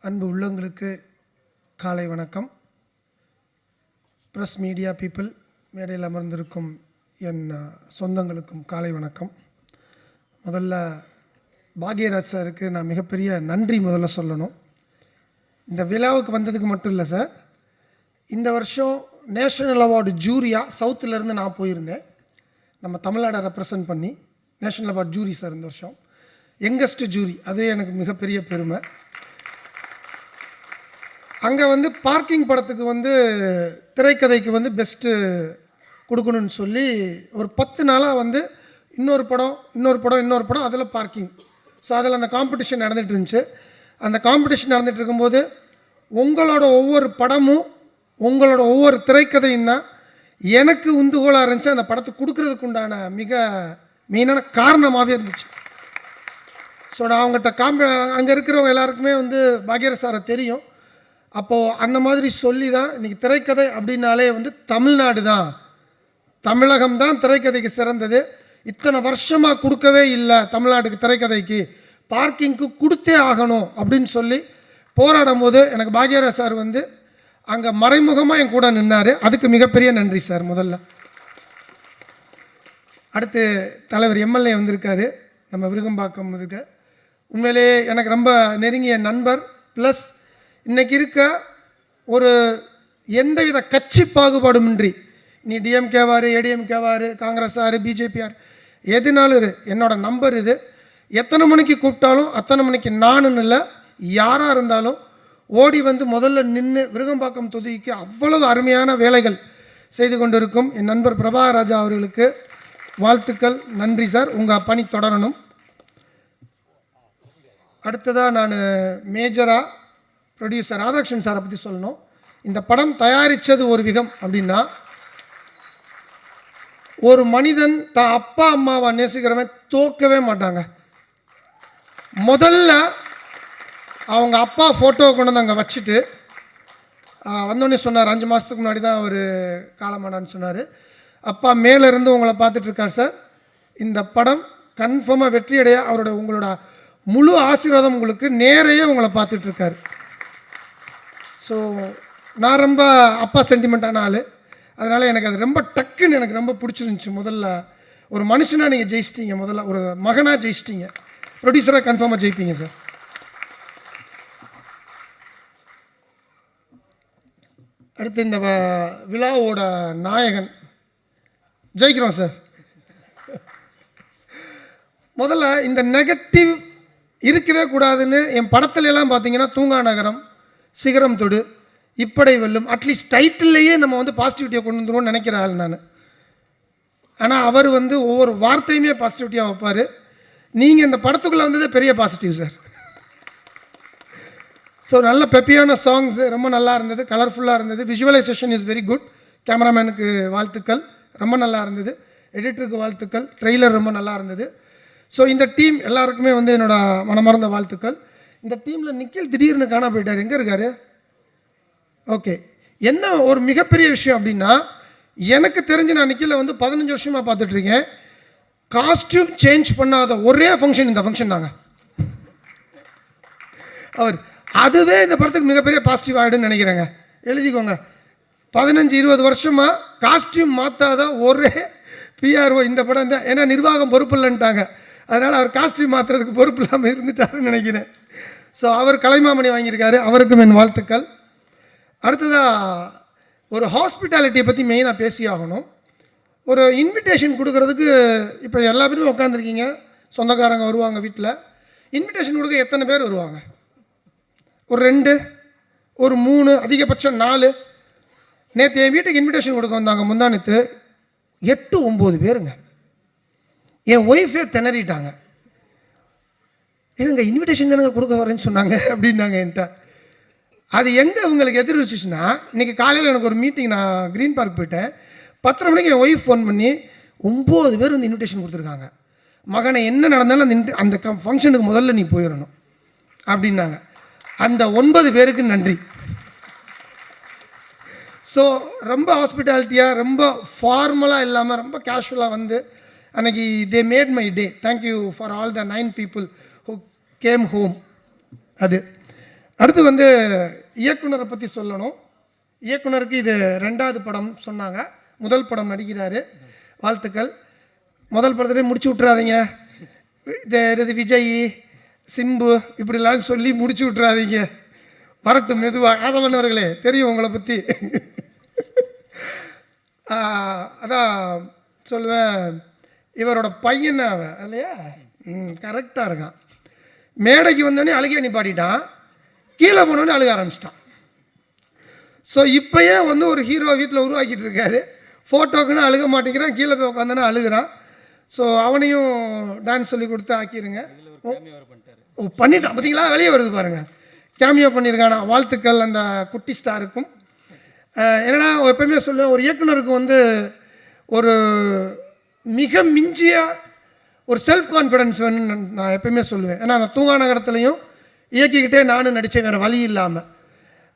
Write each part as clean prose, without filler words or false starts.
அன்பு உள்ளங்களுக்கு காலை வணக்கம். ப்ரெஸ் மீடியா பீப்புள், மேடையில் அமர்ந்திருக்கும் என் சொந்தங்களுக்கும் காலை வணக்கம். முதல்ல பாக்யராஜ் சாருக்கு நான் மிகப்பெரிய நன்றி முதல்ல சொல்லணும். இந்த விழாவுக்கு வந்ததுக்கு மட்டும் இல்லை சார், இந்த வருஷம் நேஷனல் அவார்டு ஜூரியாக சவுத்துலேருந்து நான் போயிருந்தேன். நம்ம தமிழ்நாடை ரெப்ரசன்ட் பண்ணி நேஷனல் அவார்டு ஜூரி சார் இந்த வருஷம் யங்கஸ்ட் ஜூரி, அது எனக்கு மிகப்பெரிய பெருமை. அங்கே பார்க்கிங் படத்துக்கு திரைக்கதைக்கு பெஸ்ட்டு கொடுக்கணும்னு சொல்லி ஒரு 10 நாளாக இன்னொரு படம் அதில் பார்க்கிங். ஸோ அதில் அந்த காம்படிஷன் நடந்துகிட்டு இருந்துச்சு. அந்த காம்படிஷன் நடந்துகிட்டு இருக்கும்போது உங்களோட ஒவ்வொரு படமும் உங்களோட ஒவ்வொரு திரைக்கதையும் தான் எனக்கு உந்துகோலாக இருந்துச்சு அந்த படத்தை கொடுக்கறதுக்கு உண்டான மிக மெயினான காரணமாகவே இருந்துச்சு. ஸோ நான் அவங்ககிட்ட அங்கே இருக்கிறவங்க எல்லாருக்குமே பாக்யராஜ் சாரை தெரியும். அப்போது அந்த மாதிரி சொல்லி தான் இன்றைக்கி திரைக்கதை அப்படின்னாலே தமிழ்நாடு தான், தமிழகம் தான் திரைக்கதைக்கு சிறந்தது. இத்தனை வருஷமாக கொடுக்கவே இல்லை தமிழ்நாட்டுக்கு திரைக்கதைக்கு, பார்க்கிங்க்கு கொடுத்தே ஆகணும் அப்படின்னு சொல்லி போராடும் போது எனக்கு பாக்யராஜ் சார் அங்கே மறைமுகமாக என் கூட நின்னார். அதுக்கு மிகப்பெரிய நன்றி சார். முதல்ல அடுத்து தலைவர் எம்எல்ஏ வந்திருக்காரு, நம்ம விருகம்பாக்கம் இருக்க. உண்மையிலே எனக்கு ரொம்ப நெருங்கிய நண்பர். ப்ளஸ் இன்றைக்கி இருக்க ஒரு எந்தவித கட்சி பாகுபாடுமின்றி, நீ டிஎம்கேவார், ஏடிஎம்கேவார், காங்கிரஸார், பிஜேபியார், எதுனாலும் என்னோட நம்பர் இது. எத்தனை மணிக்கு கூப்பிட்டாலும் அத்தனை மணிக்கு நானுன்னு இல்லை, யாராக இருந்தாலும் ஓடி முதல்ல நின்று விருகம்பாக்கம் தொகுதிக்கு அவ்வளவு அருமையான வேலைகள் செய்து கொண்டிருக்கும் என் நண்பர் பிரபாகராஜா அவர்களுக்கு வாழ்த்துக்கள். நன்றி சார், உங்கள் பணி தொடரணும். அடுத்ததாக நான் மேஜராக ப்ரொடியூசர் ராதாகிருஷ்ணன் சாரை பற்றி சொல்லணும். இந்த படம் தயாரித்தது ஒரு விதம் அப்படின்னா, ஒரு மனிதன் தான் அப்பா அம்மாவை நேசிக்கிறவன் தோக்கவே மாட்டாங்க. முதல்ல அவங்க அப்பா ஃபோட்டோவை கொண்டு வந்து அங்கே வச்சுட்டு வந்தோடனே சொன்னார், 5 மாதத்துக்கு முன்னாடி தான் அவர் காலமானான்னு சொன்னார். அப்பா மேலேருந்து உங்களை பார்த்துட்ருக்கார் சார், இந்த படம் கன்ஃபார்மாக வெற்றியடைய உங்களோட முழு ஆசீர்வாதம் உங்களுக்கு நேரையே உங்களை பார்த்துட்ருக்காரு. ஸோ நான் ரொம்ப அப்பா சென்டிமெண்ட்டான ஆள், அதனால் எனக்கு அது ரொம்ப டக்குன்னு எனக்கு ரொம்ப பிடிச்சிருந்துச்சி. முதல்ல ஒரு மனுஷனாக நீங்கள் ஜெயிச்சிட்டீங்க, முதல்ல ஒரு மகனாக ஜெயிச்சிட்டீங்க, ப்ரொடியூசராக கன்ஃபார்மாக ஜெயிப்பீங்க சார். அடுத்து இந்த விழாவோட நாயகன் ஜெயிக்கிறோம் சார். முதல்ல இந்த நெகட்டிவ் இருக்கவே கூடாதுன்னு என் படத்துல எல்லாம் பார்த்தீங்கன்னா, தூங்கா நகரம், சிகரம் தொடு, இப்படை வெல்லும், அட்லீஸ்ட் டைட்டில்லையே நம்ம பாசிட்டிவிட்டியை கொண்டு வந்துடுவோம்னு நினைக்கிற ஆள் நான். ஆனால் அவர் ஒவ்வொரு வார்த்தையுமே பாசிட்டிவிட்டியாக வைப்பார். நீங்கள் இந்த படத்துக்குள்ளே வந்ததே பெரிய பாசிட்டிவ் சார். ஸோ நல்ல பெப்பியான சாங்ஸு ரொம்ப நல்லா இருந்தது, கலர்ஃபுல்லாக இருந்தது. Visualisation is very good. கேமராமேனுக்கு வாழ்த்துக்கள், ரொம்ப நல்லா இருந்தது. எடிட்டருக்கு வாழ்த்துக்கள், ட்ரெய்லர் ரொம்ப நல்லா இருந்தது. ஸோ இந்த டீம் எல்லாருக்குமே என்னோடய மனமார்ந்த வாழ்த்துக்கள். இந்த டீமில் நிக்கில் திடீர்னு காண போயிட்டார், எங்கே இருக்கார்? ஓகே, என்ன ஒரு மிகப்பெரிய விஷயம் அப்படின்னா, எனக்கு தெரிஞ்சு நான் நிக்கில் 15 வருஷமாக பார்த்துட்ருக்கேன். காஸ்டியூம் சேஞ்ச் பண்ணாத ஒரே ஃபங்க்ஷன் இந்த ஃபங்க்ஷன் தாங்க. அதுவே இந்த படத்துக்கு மிகப்பெரிய பாசிட்டிவ் ஆகிடுன்னு நினைக்கிறேங்க. எழுதிக்கோங்க, 15-20 வருஷமாக காஸ்டியூம் மாற்றாத ஒரே பிஆர்ஓ இந்த படம் தான். ஏன்னா நிர்வாகம் பொறுப்பு இல்லைன்ட்டாங்க, அதனால் அவர் காஸ்டியூம் மாற்றுறதுக்கு பொறுப்பு இல்லாமல் இருந்துட்டாருன்னு நினைக்கிறேன். ஸோ அவர் கலைமாமணி வாங்கியிருக்காரு, அவருக்கும் என் வாழ்த்துக்கள். அடுத்ததாக ஒரு ஹாஸ்பிட்டாலிட்டியை பற்றி மெயினாக பேசி ஆகணும். ஒரு இன்விடேஷன் கொடுக்கறதுக்கு இப்போ எல்லா பேருமே உட்காந்துருக்கீங்க, சொந்தக்காரங்க வருவாங்க வீட்டில். இன்விடேஷன் கொடுக்க எத்தனை பேர் வருவாங்க? ஒரு 2, ஒரு 3, அதிகபட்சம் 4. நேற்று என் வீட்டுக்கு இன்விடேஷன் கொடுக்க வந்தாங்க, முந்தானத்து 8-9 பேருங்க. என் ஒய்ஃபே திணறிட்டாங்க. என்னங்க இன்விடேஷன் தானே கொடுக்க வரேன்னு சொன்னாங்க அப்படின்னாங்க என்கிட்ட. அது எங்கே உங்களுக்கு எதிர்வச்சுச்சுன்னா, இன்றைக்கி காலையில் எனக்கு ஒரு மீட்டிங், நான் க்ரீன் பார்க் போயிட்டேன். 10:30 மணிக்கு என் ஒய்ஃப் ஃபோன் பண்ணி 9 பேர் இன்விடேஷன் கொடுத்துருக்காங்க. மகனை என்ன நடந்தாலும் அந்த ஃபங்க்ஷனுக்கு முதல்ல நீ போயிடணும் அப்படின்னாங்க. அந்த 9 பேருக்கு நன்றி. ஸோ ரொம்ப ஹாஸ்பிட்டாலிட்டியாக, ரொம்ப ஃபார்மலாக இல்லாமல் ரொம்ப கேஷுவலாக அன்றைக்கி they made my day. Thank you for all the 9 people who game home. அது அடுத்து வந்து இயக்குனரை பற்றி சொல்லணும். இயக்குனருக்கு இது 2வது படம் சொன்னாங்க. முதல் படம் நடிக்கிறாரு. வாழ்த்துக்கள். முதல் படத்திலே முடிச்சு விட்றாதீங்க. இது விஜய், சிம்பு இப்படிலாம் சொல்லி முடிச்சு விட்றாதீங்க. வரட்டும் மெதுவாக. ஆதவனவர்களே தெரியும் உங்களை பற்றி. அதான் சொல்லுவேன், இவரோட பையன் அவன் இல்லையா? கரெக்டாக இருக்கான். மேடைக்கு வந்தோடனே அழுகே நிப்பாட்டிட்டான், கீழே போனோடனே அழுக ஆரம்பிச்சிட்டான். ஸோ இப்போயே வந்து ஒரு ஹீரோ வீட்டில் உருவாக்கிட்டு இருக்காரு. ஃபோட்டோக்குன்னு அழுக மாட்டேங்கிறான், கீழே போய் உட்காந்தோன்னா அழுகிறான். ஸோ அவனையும் டான்ஸ் சொல்லி கொடுத்து ஆக்கிடுங்க. ஓ பண்ணிட்டான் பார்த்தீங்களா, வெளியே வருது பாருங்கள், கேமியோ பண்ணியிருக்கானா. வாழ்த்துக்கள் அந்த குட்டி ஸ்டாருக்கும். என்னென்னா எப்போயுமே சொல்லுவேன், ஒரு இயக்குனருக்கு வந்து ஒரு மிக மிஞ்சிய ஒரு செல்ஃப் கான்ஃபிடென்ஸ் வேணும்னு நான் எப்போயுமே சொல்லுவேன். ஏன்னா அந்த தூங்கா நகரத்துலையும் இயக்கிக்கிட்டே நானும் நடித்தேன், வேறு வழி இல்லாமல்.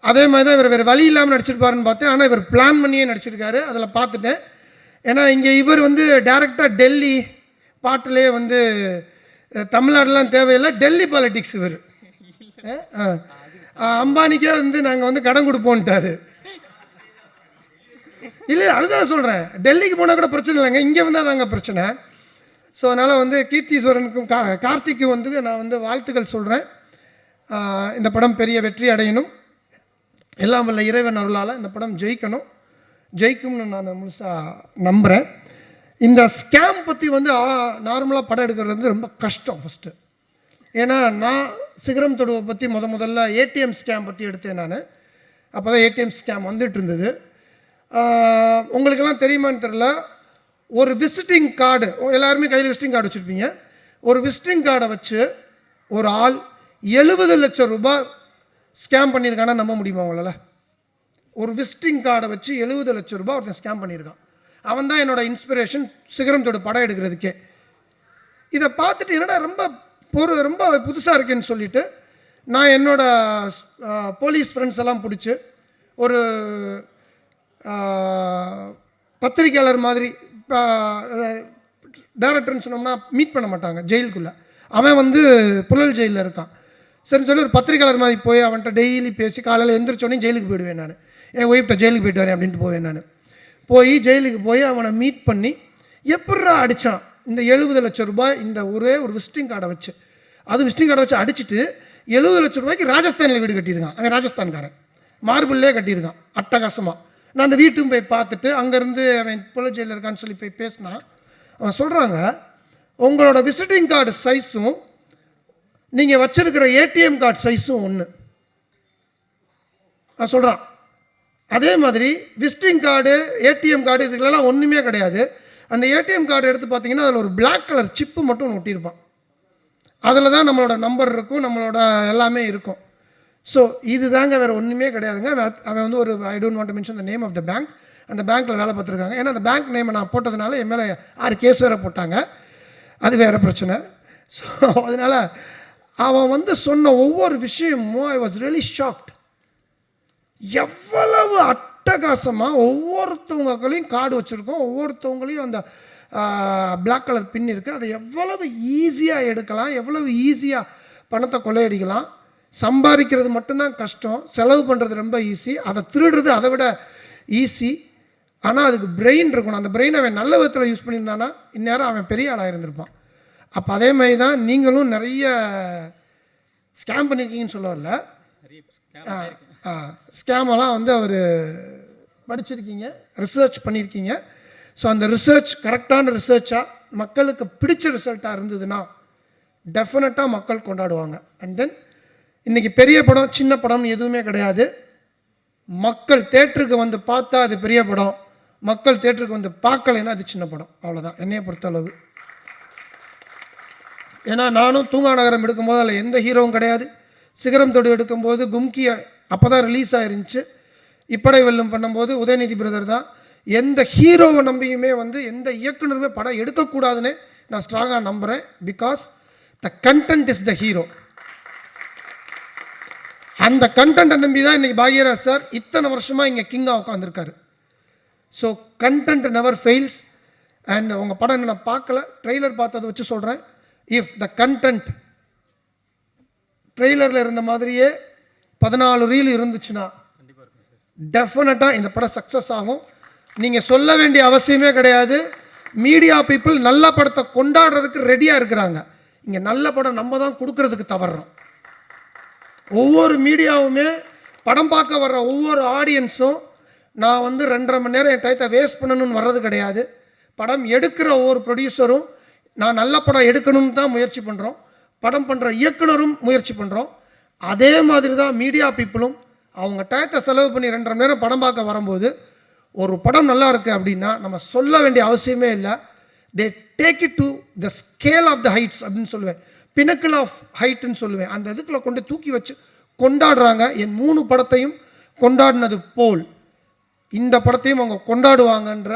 அதே மாதிரி தான் இவர் வேறு வழி இல்லாமல் நடிச்சிருப்பாருன்னு பார்த்தேன். ஆனால் இவர் பிளான் பண்ணியே நடிச்சிருக்காரு, அதில் பார்த்துட்டேன். ஏன்னா இங்கே இவர் வந்து டேரெக்டாக டெல்லி பாட்டிலே வந்து தமிழ்நாடுலாம் தேவையில்லை, டெல்லி பாலிட்டிக்ஸ் இவர். அம்பானிக்கே வந்து நாங்கள் வந்து கடன் கொடுப்போன்ட்டார். இல்லை அதுதான் சொல்கிறேன், டெல்லிக்கு போனால் கூட பிரச்சனை இல்லைங்க, இங்கே வந்தால் தாங்க பிரச்சனை. ஸோ அதனால் வந்து கீர்த்தீஸ்வரனுக்கும் கார்த்திக்கும் வந்து நான் வந்து வாழ்த்துக்கள் சொல்கிறேன். இந்த படம் பெரிய வெற்றி அடையணும். எல்லாம் வல்ல இறைவன் அருளால் இந்த படம் ஜெயிக்கும்னு நான் முழுசாக நம்புகிறேன். இந்த ஸ்கேம் பற்றி வந்து நார்மலாக படம் எடுக்கிறது வந்து ரொம்ப கஷ்டம் ஃபஸ்ட்டு. ஏன்னா நான் சிகரம் தொடுவை பற்றி முதல்ல ஏடிஎம் ஸ்கேம் பற்றி எடுத்தேன் நான். அப்போ தான் ஏடிஎம் ஸ்கேம் வந்துட்டு இருந்தது. உங்களுக்கெல்லாம் தெரியுமான்னு தெரில, ஒரு விசிட்டிங் கார்டு, எல்லாருமே கையில் விசிட்டிங் கார்டு வச்சுருப்பீங்க. ஒரு விசிட்டிங் கார்டை வச்சு ஒரு ஆள் 70 லட்சம் ரூபாய் ஸ்கேம் பண்ணியிருக்கானா நம்ப முடியுமா உங்களால்? ஒரு விசிட்டிங் கார்டை வச்சு 70 லட்சம் ரூபாய் ஒருத்தன் ஸ்கேம் பண்ணியிருக்கான். அவன் தான் என்னோடய இன்ஸ்பிரேஷன் சிகரம் தொடு படம் எடுக்கிறதுக்கே. இதை பார்த்துட்டு என்னடா ரொம்ப புதுசாக இருக்கேன்னு சொல்லிவிட்டு நான் என்னோடய போலீஸ் ஃப்ரெண்ட்ஸ் எல்லாம் பிடிச்சி ஒரு பத்திரிக்கையாளர் மாதிரி, டைரக்டர்னு சொன்னோம்னா மீட் பண்ண மாட்டாங்க ஜெயிலுக்குள்ளே, அவன் வந்து புழல் ஜெயிலில் இருக்கான். சரின்னு சொல்லி ஒரு பத்திரிக்கையாளர் மாதிரி போய் அவன்கிட்ட டெய்லி பேசி காலையில் எந்திரிச்சோடனே ஜெயிலுக்கு போயிடுவேன் நான். என் ஒய்ஃப்ட்ட ஜெயிலுக்கு போயிட்டு வரேன் அப்படின்ட்டு போவேன் நான். ஜெயிலுக்கு போய் அவனை மீட் பண்ணி எப்பட்றா அடித்தான் இந்த 70 லட்சம் ரூபாய் இந்த ஒரே ஒரு விசிட்டிங் கார்டை வச்சு. அது விசிட்டிங் கார்டை வச்சு அடிச்சுட்டு 70 லட்சம் ரூபாய்க்கு ராஜஸ்தானில் வீடு கட்டியிருக்கான். அவன் ராஜஸ்தான்காரன், மார்பிள்லே கட்டியிருக்கான் அட்டகாசமாக. நான் அந்த வீட்டுக்கும் போய் பார்த்துட்டு அங்கேருந்து அவன் புழல் ஜெயிலில் இருக்கான்னு சொல்லி போய் பேசினா அவன் சொல்கிறாங்க, உங்களோட விசிட்டிங் கார்டு சைஸும் நீங்கள் வச்சிருக்கிற ஏடிஎம் கார்டு சைஸும் ஒன்று. நான் சொல்கிறான், அதே மாதிரி விசிட்டிங் கார்டு ஏடிஎம் கார்டு இதுகளெல்லாம் ஒன்றுமே கிடையாது. அந்த ஏடிஎம் கார்டு எடுத்து பார்த்தீங்கன்னா அதில் ஒரு பிளாக் கலர் சிப்பு மட்டும் ஒட்டியிருப்பான். அதில் தான் நம்மளோட நம்பர் இருக்கும், நம்மளோட எல்லாமே இருக்கும். ஸோ இது தாங்க, வேறு ஒன்றுமே கிடையாதுங்க. அவன் வந்து ஒரு I don't want to mention the name of the bank, அந்த பேங்க்கில் வேலை பார்த்துருக்காங்க. ஏன்னா அந்த பேங்க் நேமை நான் போட்டதுனால என் மேலே 6 கேஸ் வேறு போட்டாங்க, அது வேறு பிரச்சனை. ஸோ அதனால் அவன் வந்து சொன்ன ஒவ்வொரு விஷயமும் ஐ வாஸ் ரியலி ஷாக்ட். எவ்வளவு அட்டகாசமாக ஒவ்வொருத்தவங்களையும் கார்டு வச்சுருக்கோம், ஒவ்வொருத்தவங்களையும் அந்த பிளாக் கலர் பின் இருக்குது. அதை எவ்வளவு ஈஸியாக எடுக்கலாம், எவ்வளவு ஈஸியாக பணத்தை கொள்ளையடிக்கலாம். சம்பாதிக்கிறது மட்டும்தான் கஷ்டம், செலவு பண்ணுறது ரொம்ப ஈஸி, அதை திருடுறது அதை விட ஈஸி. ஆனால் அதுக்கு பிரெயின் இருக்கணும். அந்த பிரெயின் அவன் நல்ல விதத்தில் யூஸ் பண்ணியிருந்தானா இந்நேரம் அவன் பெரிய ஆளாக இருந்திருப்பான். அப்போ அதே மாதிரி தான் நீங்களும் நிறைய ஸ்கேம் பண்ணியிருக்கீங்கன்னு சொல்ல வரல, ஸ்கேமெல்லாம் வந்து அவர் படிச்சிருக்கீங்க, ரிசர்ச் பண்ணியிருக்கீங்க. ஸோ அந்த ரிசர்ச் கரெக்டான ரிசர்ச்சாக மக்களுக்கு பிடிச்ச ரிசல்ட்டாக இருந்ததுன்னா டெஃபினட்டாக மக்கள் கொண்டாடுவாங்க. அண்ட் தென் இன்றைக்கி பெரிய படம் சின்ன படம்னு எதுவுமே கிடையாது. மக்கள் தேட்டருக்கு வந்து பார்த்தா அது பெரிய படம், மக்கள் தேட்டருக்கு வந்து பார்க்கலைன்னா அது சின்ன படம், அவ்வளோதான் என்னையை பொறுத்தளவு. ஏன்னா நானும் தூங்கா நகரம் எடுக்கும்போது அதில் எந்த ஹீரோவும் கிடையாது. சிகரம் தொடு எடுக்கும்போது கும்கி அப்போ தான் ரிலீஸ் ஆயிருந்துச்சு. இப்படை வெல்லும் பண்ணும்போது உதயநிதி பிரதர் தான். எந்த ஹீரோவை நம்பியுமே வந்து எந்த இயக்குனருமே படம் எடுக்கக்கூடாதுன்னு நான் ஸ்ட்ராங்காக நம்புகிறேன். Because the content is the hero. அந்த கண்டென்ட்டை நம்பி தான் இன்றைக்கி பாக்யராஜ் சார் இத்தனை வருஷமாக இங்கே கிங்காக உட்காந்துருக்காரு. So content never fails. And உங்கள் படம் நான் பார்க்கல, ட்ரெய்லர் பார்த்ததை வச்சு சொல்கிறேன். இஃப் த கண்டென்ட் ட்ரெய்லரில் இருந்த மாதிரியே 14 ரீல் இருந்துச்சுன்னா டெஃபினட்டாக இந்த படம் சக்ஸஸ் ஆகும். நீங்கள் சொல்ல வேண்டிய அவசியமே கிடையாது. மீடியா பீப்புள் நல்ல படத்தை கொண்டாடுறதுக்கு ரெடியாக இருக்கிறாங்க. இங்கே நல்ல படம் நம்ம தான் கொடுக்கறதுக்கு தவறுறோம். ஒவ்வொரு மீடியாவுமே படம் பார்க்க வர்ற ஒவ்வொரு ஆடியன்ஸும் நான் வந்து 2.5 மணி நேரம் என் டயத்தை வேஸ்ட் பண்ணணும்னு வர்றது கிடையாது. படம் எடுக்கிற ஒவ்வொரு ப்ரொடியூசரும் நான் நல்ல படம் எடுக்கணும்னு தான் முயற்சி பண்ணுறோம். படம் பண்ணுற இயக்குனரும் முயற்சி பண்ணுறோம். அதே மாதிரி தான் மீடியா பீப்புளும் அவங்க டயத்தை செலவு பண்ணி 2.5 மணி நேரம் படம் பார்க்க வரும்போது ஒரு படம் நல்லா இருக்குது அப்படின்னா நம்ம சொல்ல வேண்டிய அவசியமே இல்லை. They take it to the scale of the heights அப்படின்னு சொல்லுவேன், பினக்கிள் ஆஃப் ஹைட்டுன்னு சொல்லுவேன். அந்த இதுக்குள்ள கொண்டு தூக்கி வச்சு கொண்டாடுறாங்க. என் 3 படத்தையும் கொண்டாடினது போல் இந்த படத்தையும் அவங்க கொண்டாடுவாங்கன்ற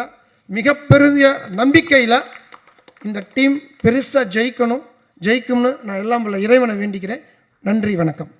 மிகப்பெரிய நம்பிக்கையில் இந்த டீம் பெருசாக ஜெயிக்கும்னு நான் எல்லாம் உள்ள இறைவனை வேண்டிக்கிறேன். நன்றி, வணக்கம்.